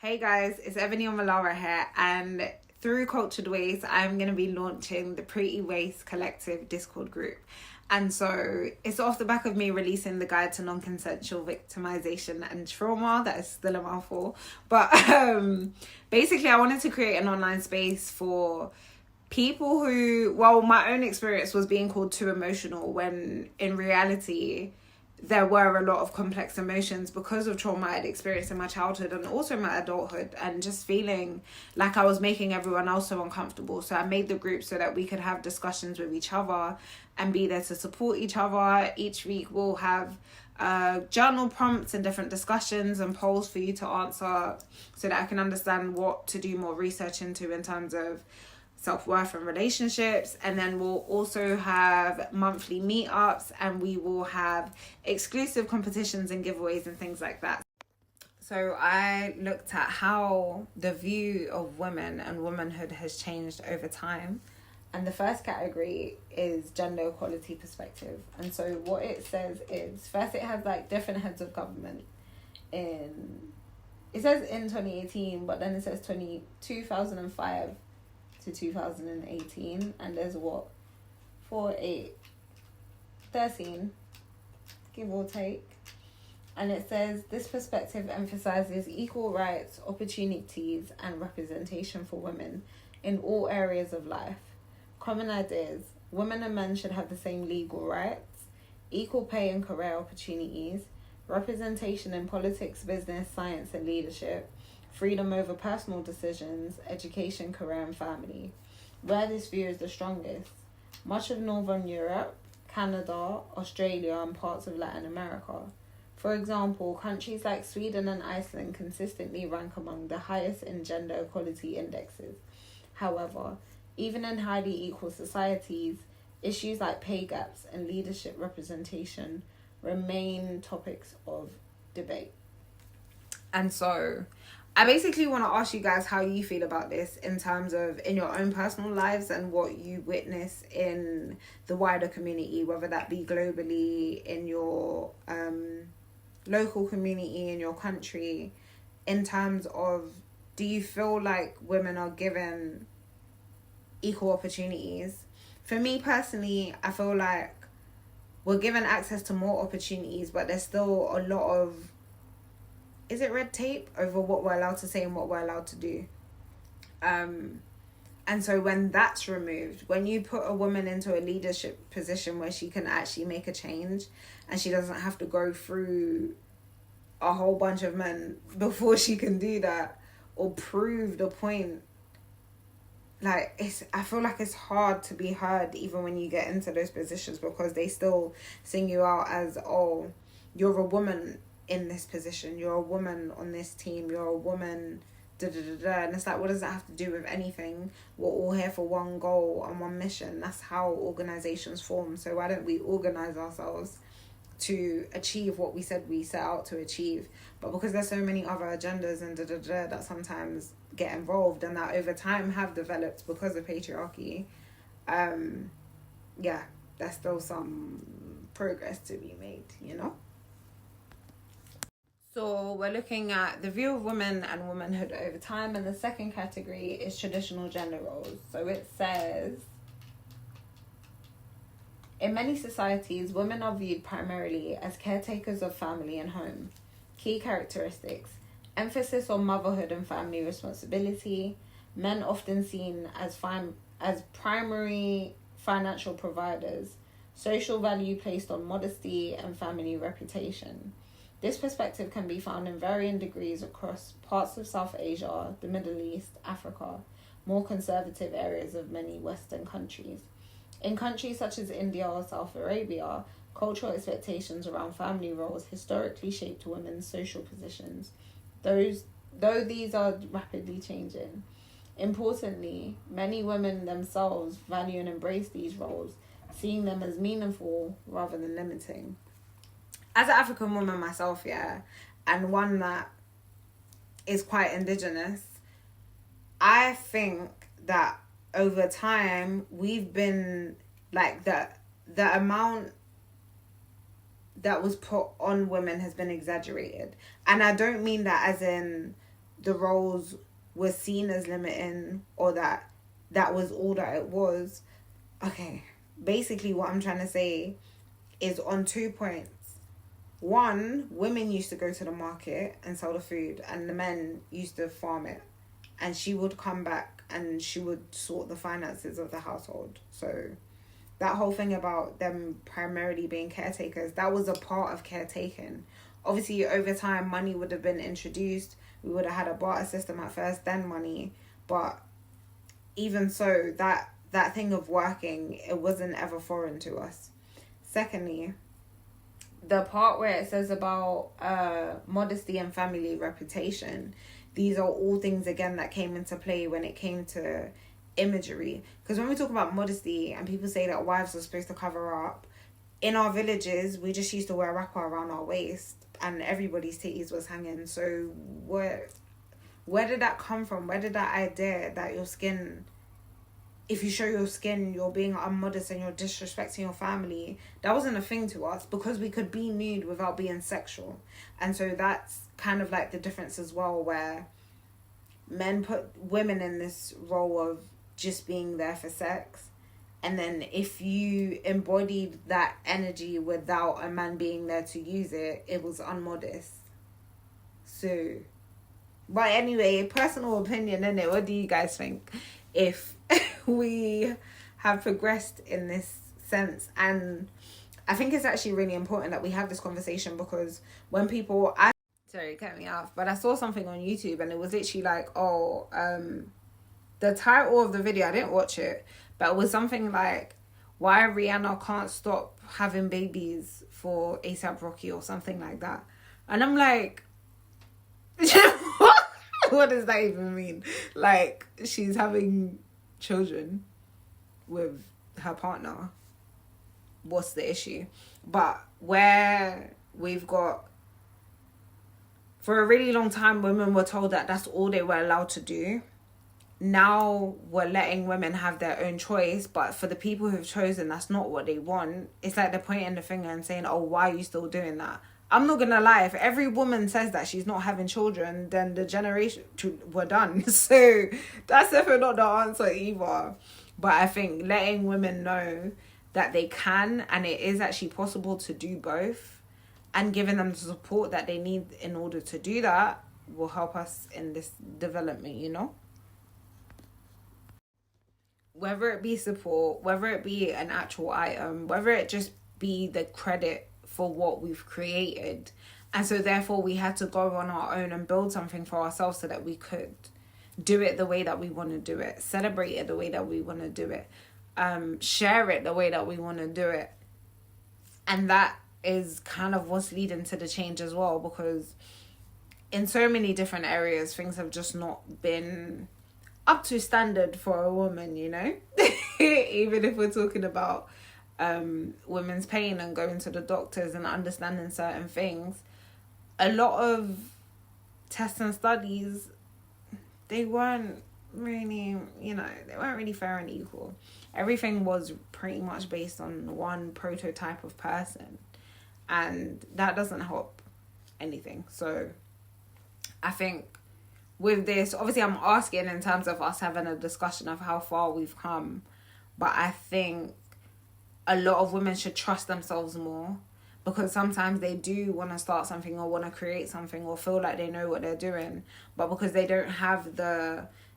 Hey guys, it's Ebony Omolara here, and through Cultured Waste, I'm going to be launching the Pretty Waste Collective Discord group. And so it's off the back of me releasing the guide to non-consensual victimization and trauma. That is still a mouthful. But basically, I wanted to create an online space for people who, well, my own experience was being called too emotional when in reality, there were a lot of complex emotions because of trauma I'd experienced in my childhood and also my adulthood, and just feeling like I was making everyone else so uncomfortable. So I made the group so that we could have discussions with each other and be there to support each other. Each week we'll have journal prompts and different discussions and polls for you to answer so that I can understand what to do more research into in terms of self-worth and relationships. And then we'll also have monthly meetups, and we will have exclusive competitions and giveaways and things like that. So I looked at how the view of women and womanhood has changed over time, and the first category is gender equality perspective. And so what it says is, first it has like different heads of government it says in 2018, but then it says 2005 to 2018, and there's 13, give or take. And it says this perspective emphasizes equal rights, opportunities, and representation for women in all areas of life. Common ideas: women and men should have the same legal rights, equal pay and career opportunities, representation in politics, business, science, and leadership, freedom over personal decisions, education, career, and family. Where this view is the strongest: much of Northern Europe, Canada, Australia, and parts of Latin America. For example, countries like Sweden and Iceland consistently rank among the highest in gender equality indexes. However, even in highly equal societies, issues like pay gaps and leadership representation remain topics of debate. And so I basically want to ask you guys how you feel about this in terms of in your own personal lives and what you witness in the wider community, whether that be globally, in your local community, in your country, in terms of, do you feel like women are given equal opportunities? For me personally, I feel like we're given access to more opportunities, but there's still a lot of, is it red tape over what we're allowed to say and what we're allowed to do? And so when that's removed, when you put a woman into a leadership position where she can actually make a change and she doesn't have to go through a whole bunch of men before she can do that or prove the point, like, I feel like it's hard to be heard even when you get into those positions, because they still sing you out as, oh, you're a woman in this position, you're a woman on this team, you're a woman, and it's like, what does that have to do with anything? We're all here for one goal and one mission. That's how organizations form. So why don't we organize ourselves to achieve what we said we set out to achieve? But because there's so many other agendas and that sometimes get involved and that over time have developed because of patriarchy, there's still some progress to be made, you know? So we're looking at the view of women and womanhood over time, and the second category is traditional gender roles. So it says, in many societies, women are viewed primarily as caretakers of family and home. Key characteristics: emphasis on motherhood and family responsibility. Men often seen as primary financial providers. Social value placed on modesty and family reputation. This perspective can be found in varying degrees across parts of South Asia, the Middle East, Africa, more conservative areas of many Western countries. In countries such as India or South Arabia, cultural expectations around family roles historically shaped women's social positions, though these are rapidly changing. Importantly, many women themselves value and embrace these roles, seeing them as meaningful rather than limiting. As an African woman myself, and one that is quite indigenous, I think that over time we've been like the amount that was put on women has been exaggerated. And I don't mean that as in the roles were seen as limiting, or that was all that it was. Okay, basically what I'm trying to say is on 2 points. One, women used to go to the market and sell the food, and the men used to farm it, and she would come back and she would sort the finances of the household. So that whole thing about them primarily being caretakers, that was a part of caretaking. Obviously, over time, money would have been introduced. We would have had a barter system at first, then money. But even so, that thing of working, it wasn't ever foreign to us. Secondly, the part where it says about modesty and family reputation, these are all things, again, that came into play when it came to imagery. Because when we talk about modesty and people say that wives are supposed to cover up, in our villages, we just used to wear a wrapper around our waist and everybody's titties was hanging. So where did that come from? Where did that idea that your skin, if you show your skin, you're being immodest and you're disrespecting your family? That wasn't a thing to us, because we could be nude without being sexual. And so that's kind of like the difference as well, where men put women in this role of just being there for sex. And then if you embodied that energy without a man being there to use it, it was unmodest. So, but anyway, personal opinion, innit? What do you guys think? If we have progressed in this sense. And I think it's actually really important that we have this conversation, because when people... Sorry, cut me off. But I saw something on YouTube and it was literally like, the title of the video, I didn't watch it, but it was something like, why Rihanna can't stop having babies for A$AP Rocky or something like that. And I'm like, what does that even mean? Like, she's having children with her partner. What's the issue? But where we've got, for a really long time, women were told that that's all they were allowed to do. Now we're letting women have their own choice, but for the people who've chosen, that's not what they want. It's like they're pointing the finger and saying, oh, why are you still doing that? I'm not gonna lie, if every woman says that she's not having children, then the generation, we're done. So that's definitely not the answer either. But I think letting women know that they can, and it is actually possible to do both, and giving them the support that they need in order to do that, will help us in this development, you know? Whether it be support, whether it be an actual item, whether it just be the credit for what we've created. And so therefore we had to go on our own and build something for ourselves so that we could do it the way that we want to do it, celebrate it the way that we want to do it, share it the way that we want to do it. And that is kind of what's leading to the change as well, because in so many different areas, things have just not been up to standard for a woman, you know? Even if we're talking about women's pain and going to the doctors and understanding certain things, a lot of tests and studies, they weren't really, they weren't really fair and equal. Everything was pretty much based on one prototype of person, and that doesn't help anything. So I think with this, obviously I'm asking in terms of us having a discussion of how far we've come, but I think a lot of women should trust themselves more, because sometimes they do want to start something or want to create something or feel like they know what they're doing, but because they don't have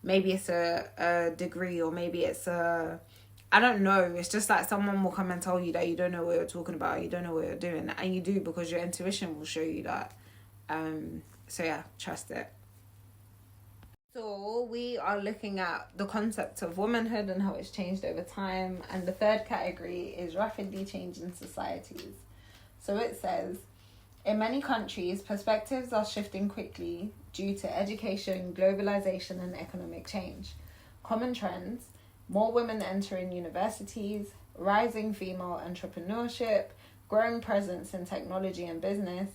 maybe it's a degree, or maybe it's I don't know, it's just like someone will come and tell you that you don't know what you're talking about, you don't know what you're doing, and you do, because your intuition will show you that. So yeah, trust it. So we are looking at the concept of womanhood and how it's changed over time. And the third category is rapidly changing societies. So it says, in many countries, perspectives are shifting quickly due to education, globalization, and economic change. Common trends: more women entering universities, rising female entrepreneurship, growing presence in technology and business,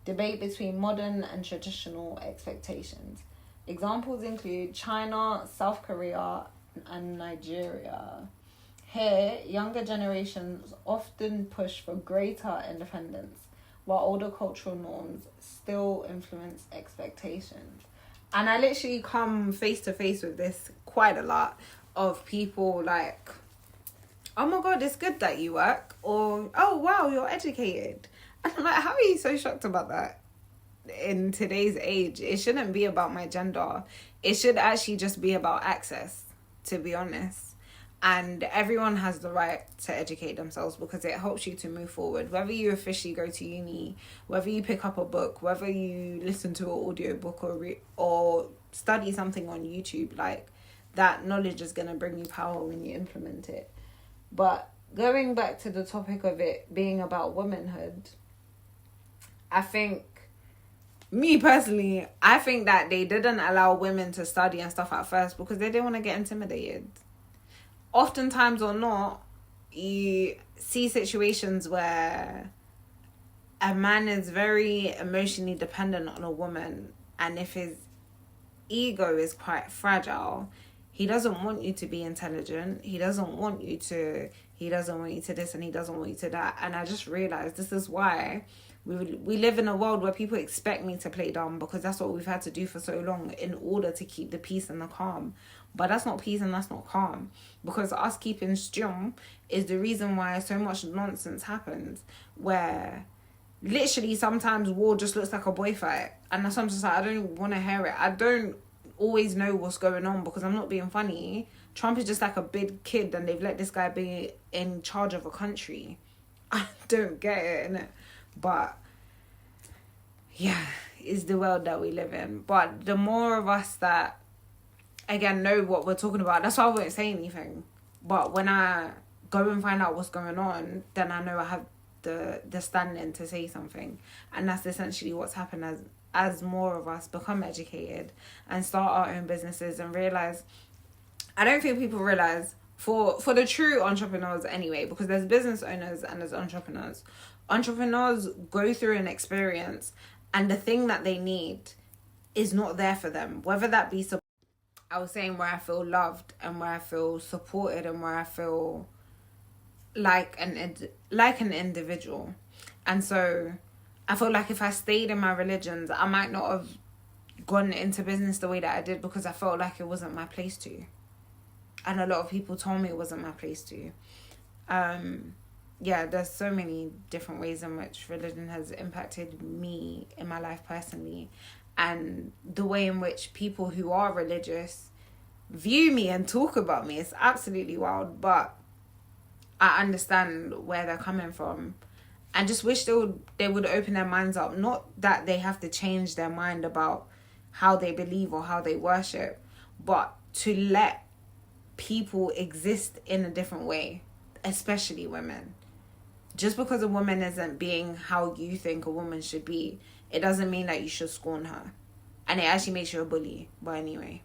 debate between modern and traditional expectations. Examples include China, South Korea, and Nigeria. Here, younger generations often push for greater independence, while older cultural norms still influence expectations. And I literally come face to face with this quite a lot of people like, oh my God, it's good that you work. Or, oh wow, you're educated. And I'm like, how are you so shocked about that? In today's age, it shouldn't be about my gender. It should actually just be about access, to be honest. And everyone has the right to educate themselves because it helps you to move forward. Whether you officially go to uni, whether you pick up a book, whether you listen to an audiobook or study something on YouTube, like, that knowledge is going to bring you power when you implement it. But going back to the topic of it being about womanhood, I think, me personally, I think that they didn't allow women to study and stuff at first because they didn't want to get intimidated. Oftentimes or not, you see situations where a man is very emotionally dependent on a woman, and if his ego is quite fragile, he doesn't want you to be intelligent. He doesn't want you to this, and he doesn't want you to that. And I just realized this is why we live in a world where people expect me to play dumb, because that's what we've had to do for so long in order to keep the peace and the calm. But that's not peace and that's not calm, because us keeping stum is the reason why so much nonsense happens, where literally sometimes war just looks like a boy fight, and that's, I'm just like, I don't want to hear it. I don't always know what's going on, because I'm not being funny. Trump is just like a big kid and they've let this guy be in charge of a country. I don't get it, innit? But yeah, it's the world that we live in. But the more of us that, again, know what we're talking about, that's why I won't say anything. But when I go and find out what's going on, then I know I have the standing to say something. And that's essentially what's happened as more of us become educated and start our own businesses and realize, I don't think people realize, for the true entrepreneurs anyway, because there's business owners and there's entrepreneurs. Entrepreneurs go through an experience and the thing that they need is not there for them, whether that be I was saying where I feel loved and where I feel supported and where I feel like an individual. And so I feel like if I stayed in my religions, I might not have gone into business the way that I did, because I felt like it wasn't my place to. And a lot of people told me it wasn't my place to. Yeah, there's so many different ways in which religion has impacted me in my life personally. And the way in which people who are religious view me and talk about me is absolutely wild. But I understand where they're coming from. And just wish they would open their minds up. Not that they have to change their mind about how they believe or how they worship, but to let people exist in a different way, especially women. Just because a woman isn't being how you think a woman should be, it doesn't mean that you should scorn her. And it actually makes you a bully. But anyway.